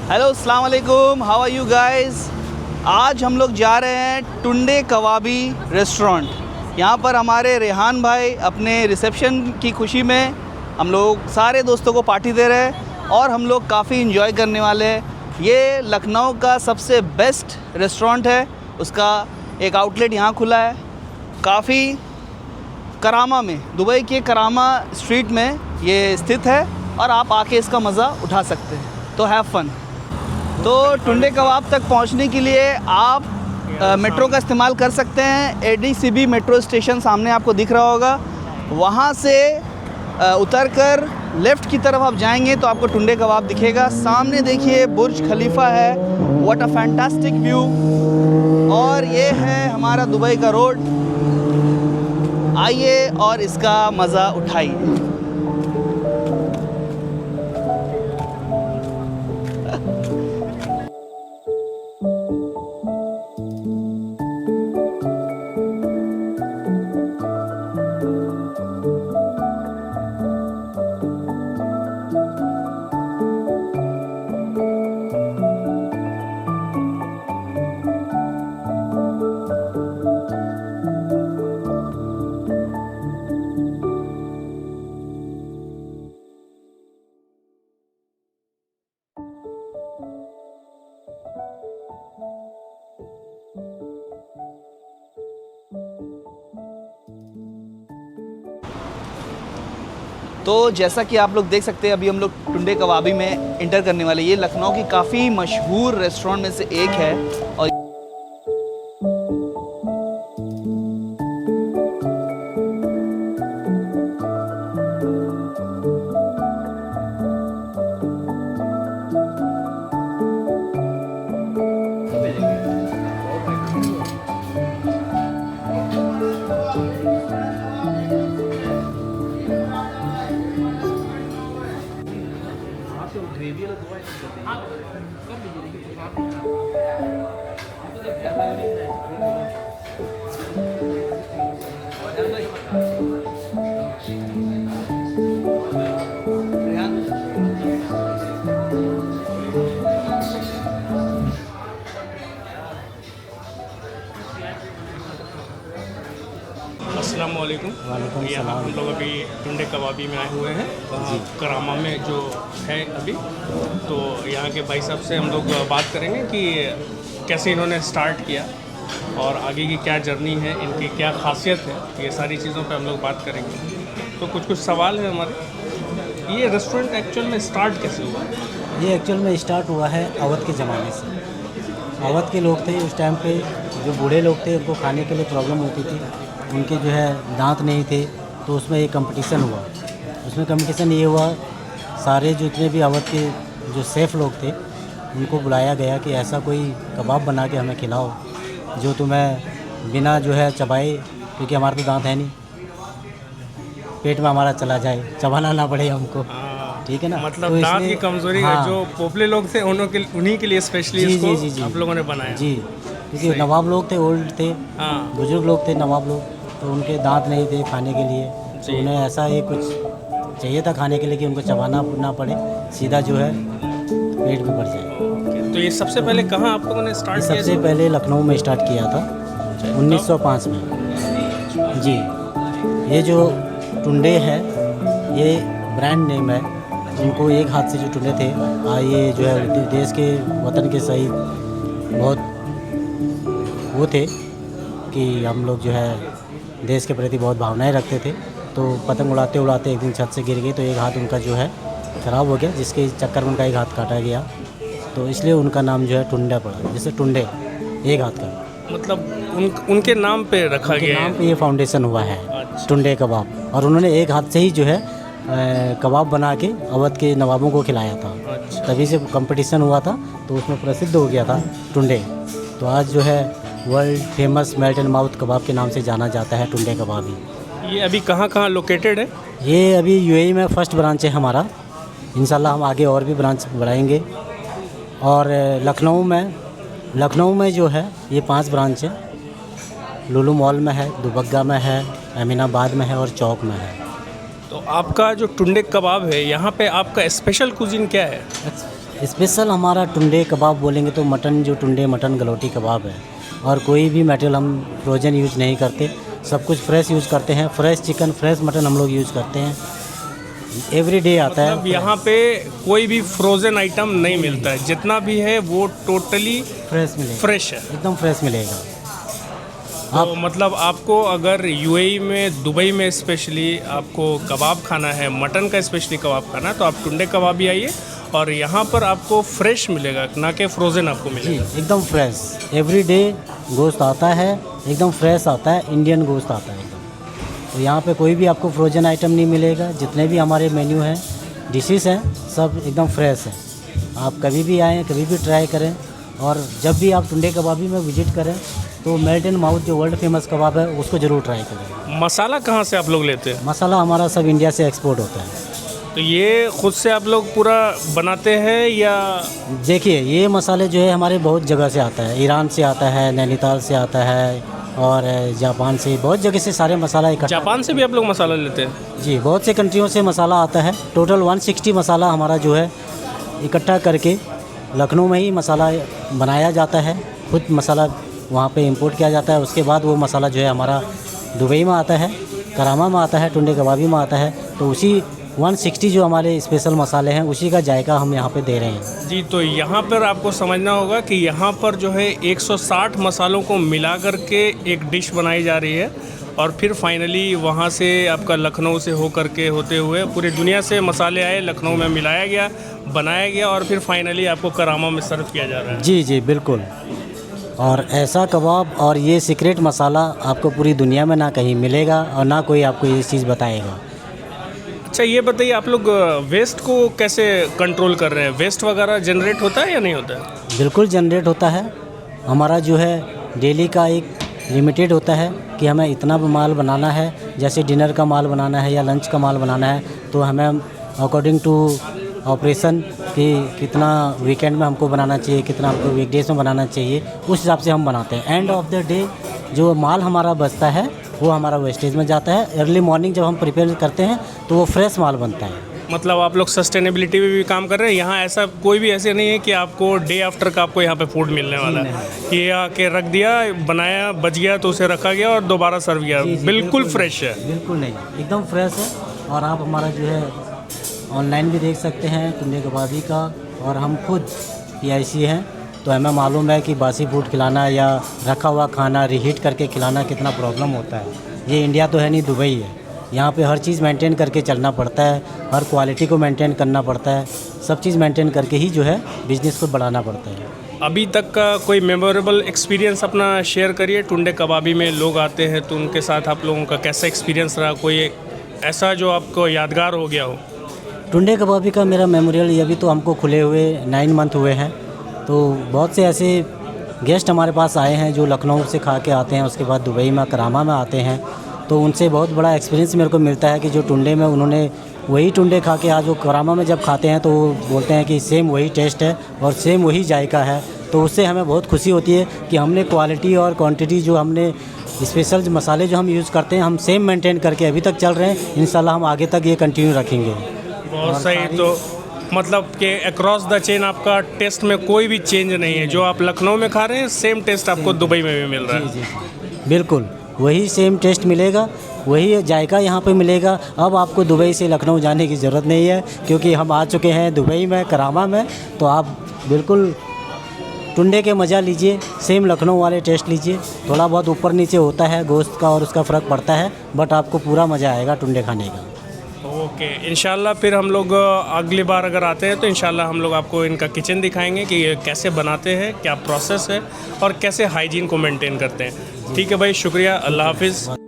Hello, अस्सलाम वालेकुम, how are you guys. आज हम लोग जा रहे हैं टुंडे कबाबी रेस्टोरेंट। यहाँ पर हमारे रेहान भाई अपने रिसेप्शन की खुशी में हम लोग सारे दोस्तों को पार्टी दे रहे हैं और हम लोग काफ़ी इन्जॉय करने वाले हैं। ये लखनऊ का सबसे बेस्ट रेस्टोरेंट है, उसका एक आउटलेट यहाँ खुला है काफ़ी करामा में, दुबई के करामा स्ट्रीट में ये स्थित है और आप आके इसका मज़ा उठा सकते हैं। तो हैव फन। तो टुंडे कबाब तक पहुंचने के लिए आप मेट्रो का इस्तेमाल कर सकते हैं। एडीसीबी मेट्रो स्टेशन सामने आपको दिख रहा होगा, वहां से उतरकर लेफ़्ट की तरफ आप जाएंगे तो आपको टुंडे कबाब दिखेगा। सामने देखिए बुर्ज खलीफा है, व्हाट अ फैंटास्टिक व्यू। और ये है हमारा दुबई का रोड। आइए और इसका मज़ा उठाइए। तो जैसा कि आप लोग देख सकते हैं, अभी हम लोग टुंडे कबाबी में इंटर करने वाले। ये लखनऊ की काफ़ी मशहूर रेस्टोरेंट में से एक है और अस्सलामुअलैकुम। यहाँ हम लोग अभी टुंडे कबाबी में आए हुए हैं करामा में जो है अभी। तो यहाँ के भाई साहब से हम लोग बात करेंगे कि कैसे इन्होंने स्टार्ट किया और आगे की क्या जर्नी है, इनकी क्या खासियत है, ये सारी चीज़ों पे हम लोग बात करेंगे। तो कुछ सवाल है हमारे। ये रेस्टोरेंट एक्चुअल में स्टार्ट कैसे हुआ? ये एक्चुअल में स्टार्ट हुआ है अवध के ज़माने से। अवध के लोग थे उस टाइम पे, जो बूढ़े लोग थे उनको खाने के लिए प्रॉब्लम होती थी, उनके जो है दांत नहीं थे, तो उसमें एक कंपटीशन हुआ। उसमें कंपटीशन ये हुआ, सारे जितने भी अवध के जो शेफ़ लोग थे उनको बुलाया गया कि ऐसा कोई कबाब बना के हमें खिलाओ जो तुम्हें बिना जो है चबाए, क्योंकि हमारे तो दांत है नहीं, पेट में हमारा चला जाए, चबाना ना पड़े हमको। ठीक है ना, मतलब तो दांत की कमजोरी हाँ, जो पोपले लोग थे उन्हीं के लिए स्पेशली इसको आप लोगों ने बनाया। जी, क्योंकि नवाब लोग थे, ओल्ड थे, बुजुर्ग लोग थे नवाब लोग, तो उनके दांत नहीं थे खाने के लिए, तो उन्हें ऐसा ही कुछ चाहिए था खाने के लिए कि उनको चबाना ना पड़े, सीधा जो है पेट में बढ़ जाए। तो ये सबसे पहले कहाँ आप लोगों ने स्टार्ट किया? सबसे पहले लखनऊ में स्टार्ट किया था 1905 में। जी, ये जो टुंडे है ये ब्रांड नेम है। इनको एक हाथ से जो टुंडे थे, ये जो है देश के वतन के सही बहुत वो थे कि हम लोग जो है देश के प्रति बहुत भावनाएं रखते थे। तो पतंग उड़ाते उड़ाते एक दिन छत से गिर गए, तो एक हाथ उनका जो है ख़राब हो गया, जिसके चक्कर में उनका एक हाथ काटा गया, तो इसलिए उनका नाम जो है टुंडा पड़ा, जैसे टुंडे एक हाथ का, मतलब उनके नाम पे रखा गया, नाम पे ये फाउंडेशन हुआ है। अच्छा। टुंडे कबाब, और उन्होंने एक हाथ से ही जो है कबाब बना के अवध के नवाबों को खिलाया था। अच्छा। तभी से कंपटीशन हुआ था, तो उसमें प्रसिद्ध हो गया था टुंडे। तो आज जो है world famous melt and mouth कबाब के नाम से जाना जाता है टुंडे कबाबी। ये अभी कहाँ लोकेटेड है? ये अभी यूएई में फर्स्ट ब्रांच है हमारा। इंशाल्लाह हम आगे और भी ब्रांच बढ़ाएंगे। और लखनऊ में जो है ये 5 ब्रांच है। लुलु मॉल में है, दुबग्गा में है, अमीनाबाद में है और चौक में है। तो आपका जो टुंडे कबाब है, यहाँ पे आपका स्पेशल कुजीन क्या है? स्पेशल हमारा टुंडे कबाब बोलेंगे तो मटन, जो टुंडे मटन गलौटी कबाब है, और कोई भी मटेरियल हम फ्रोजन यूज़ नहीं करते, सब कुछ फ्रेश यूज़ करते हैं। फ्रेश चिकन, फ्रेश मटन हम लोग यूज़ करते हैं। एवरीडे आता है। मतलब यहाँ पे कोई भी फ्रोजन आइटम नहीं मिलता है, जितना भी है वो टोटली फ्रेश मिलेगा, फ्रेश है। एकदम फ्रेश मिलेगा। तो मतलब आपको अगर यूएई में, दुबई में स्पेशली आपको कबाब खाना है, मटन का स्पेशली कबाब खाना है, तो आप टुंडे कबाबी आइए और यहाँ पर आपको फ्रेश मिलेगा, ना कि फ्रोज़न आपको जी, मिलेगा। एकदम फ्रेश। एवरीडे गोश्त आता है, एकदम फ्रेश आता है, इंडियन गोश्त आता है एकदम। तो यहाँ पे कोई भी आपको फ्रोजन आइटम नहीं मिलेगा। जितने भी हमारे मेन्यू हैं, डिशेस हैं, सब एकदम फ्रेश हैं। आप कभी भी आएँ, कभी भी ट्राई करें। और जब भी आप टुंडे कबाबी में विजिट करें तो मेल्ट इन माउथ जो वर्ल्ड फेमस कबाब है उसको ज़रूर ट्राई करें। मसाला कहाँ से आप लोग लेते हैं? मसाला हमारा सब इंडिया से एक्सपोर्ट होता है। तो ये खुद से आप लोग पूरा बनाते हैं या? देखिए, ये मसाले जो है हमारे बहुत जगह से आता है। ईरान से आता है, नैनीताल से आता है, और जापान से, बहुत जगह से सारे मसाला इकट्ठा। जापान से भी आप लोग मसाला लेते हैं? जी, बहुत से कंट्रियों से मसाला आता है। टोटल 160 मसाला हमारा जो है इकट्ठा करके लखनऊ में ही मसाला बनाया जाता है। खुद मसाला वहाँ पे इंपोर्ट किया जाता है। उसके बाद वो मसाला जो है हमारा दुबई में आता है, करामा में आता है, टुंडे कबाबी में आता है। तो उसी 160 जो हमारे स्पेशल मसाले हैं, उसी का जायका हम यहाँ पे दे रहे हैं। जी, तो यहाँ पर आपको समझना होगा कि यहाँ पर जो है 160 मसालों को मिला करके एक डिश बनाई जा रही है, और फिर फाइनली वहाँ से आपका लखनऊ से होकर के होते हुए पूरी दुनिया से मसाले आए, लखनऊ में मिलाया गया, बनाया गया, और फिर फाइनली आपको करामा में सर्व किया जा रहा है। जी जी, बिल्कुल। और ऐसा कबाब और ये सीक्रेट मसाला आपको पूरी दुनिया में ना कहीं मिलेगा, और ना कोई आपको ये चीज़ बताएगा। अच्छा, ये बताइए, आप लोग वेस्ट को कैसे कंट्रोल कर रहे हैं? वेस्ट वगैरह जनरेट होता है या नहीं होता है? बिल्कुल जनरेट होता है। हमारा जो है डेली का एक लिमिटेड होता है कि हमें इतना माल बनाना है। जैसे डिनर का माल बनाना है या लंच का माल बनाना है, तो हमें अकॉर्डिंग टू ऑपरेशन कि कितना वीकेंड में हमको बनाना चाहिए, कितना हमको वीकडेज में बनाना चाहिए, उस हिसाब से हम बनाते हैं। एंड ऑफ द डे जो माल हमारा बचता है वो हमारा वेस्टेज में जाता है। अर्ली मॉर्निंग जब हम प्रिपेयर करते हैं तो वो फ्रेश माल बनता है। मतलब आप लोग सस्टेनेबिलिटी में भी काम कर रहे हैं। यहाँ ऐसा कोई भी ऐसे नहीं है कि आपको डे आफ्टर का आपको यहाँ पे फूड मिलने वाला है, ये आके रख दिया, बनाया, बच गया तो उसे रखा गया और दोबारा सर्व किया। बिल्कुल फ्रेश है। बिल्कुल नहीं, एकदम फ्रेश है। और आप हमारा जो है ऑनलाइन भी देख सकते हैं टुंडे कबाबी का। और हम खुद PIC हैं, तो हमें मालूम है कि बासी फूड खिलाना या रखा हुआ खाना रीहीट करके खिलाना कितना प्रॉब्लम होता है। ये इंडिया तो है नहीं, दुबई है। यहाँ पे हर चीज़ मेंटेन करके चलना पड़ता है, हर क्वालिटी को मेंटेन करना पड़ता है, सब चीज़ मेंटेन करके ही जो है बिज़नेस को बढ़ाना पड़ता है। अभी तक का कोई मेमोरेबल एक्सपीरियंस अपना शेयर करिए। टुंडे कबाबी में लोग आते हैं तो उनके साथ आप लोगों का कैसा एक्सपीरियंस रहा? कोई ऐसा जो आपको यादगार हो गया हो? टुंडे कबाबी का मेरा मेमोरियल, ये अभी तो हमको खुले हुए 9 मंथ हुए हैं, तो बहुत से ऐसे गेस्ट हमारे पास आए हैं जो लखनऊ से खा के आते हैं, उसके बाद दुबई में, करामा में आते हैं। तो उनसे बहुत बड़ा एक्सपीरियंस मेरे को मिलता है कि जो टुंडे में उन्होंने वही टुंडे खा के आज वो करामा में जब खाते हैं तो वो बोलते हैं कि सेम वही टेस्ट है और सेम वही जायका है। तो उससे हमें बहुत खुशी होती है कि हमने क्वालिटी और क्वांटिटी जो हमने स्पेशल मसाले जो हम यूज़ करते हैं, हम सेम मेंटेन करके अभी तक चल रहे हैं। इंशाल्लाह हम आगे तक ये कंटिन्यू रखेंगे। बहुत सही। तो मतलब कि अक्रॉस द चेन आपका टेस्ट में कोई भी चेंज नहीं है। जो आप लखनऊ में खा रहे हैं सेम टेस्ट आपको दुबई में भी मिल रहा है। जी, बिल्कुल वही सेम टेस्ट मिलेगा, वही जायका यहाँ पे मिलेगा। अब आपको दुबई से लखनऊ जाने की ज़रूरत नहीं है, क्योंकि हम आ चुके हैं दुबई में, करामा में। तो आप बिल्कुल टुंडे के मज़ा लीजिए, सेम लखनऊ वाले टेस्ट लीजिए। थोड़ा बहुत ऊपर नीचे होता है गोश्त का और उसका फ़र्क पड़ता है, बट आपको पूरा मज़ा आएगा टुंडे खाने का। ओके, इंशाल्लाह फिर हम लोग अगली बार अगर आते हैं तो इंशाल्लाह हम लोग आपको इनका किचन दिखाएंगे कि ये कैसे बनाते हैं, क्या प्रोसेस है और कैसे हाइजीन को मेंटेन करते हैं। ठीक है भाई, शुक्रिया, अल्लाह हाफिज़।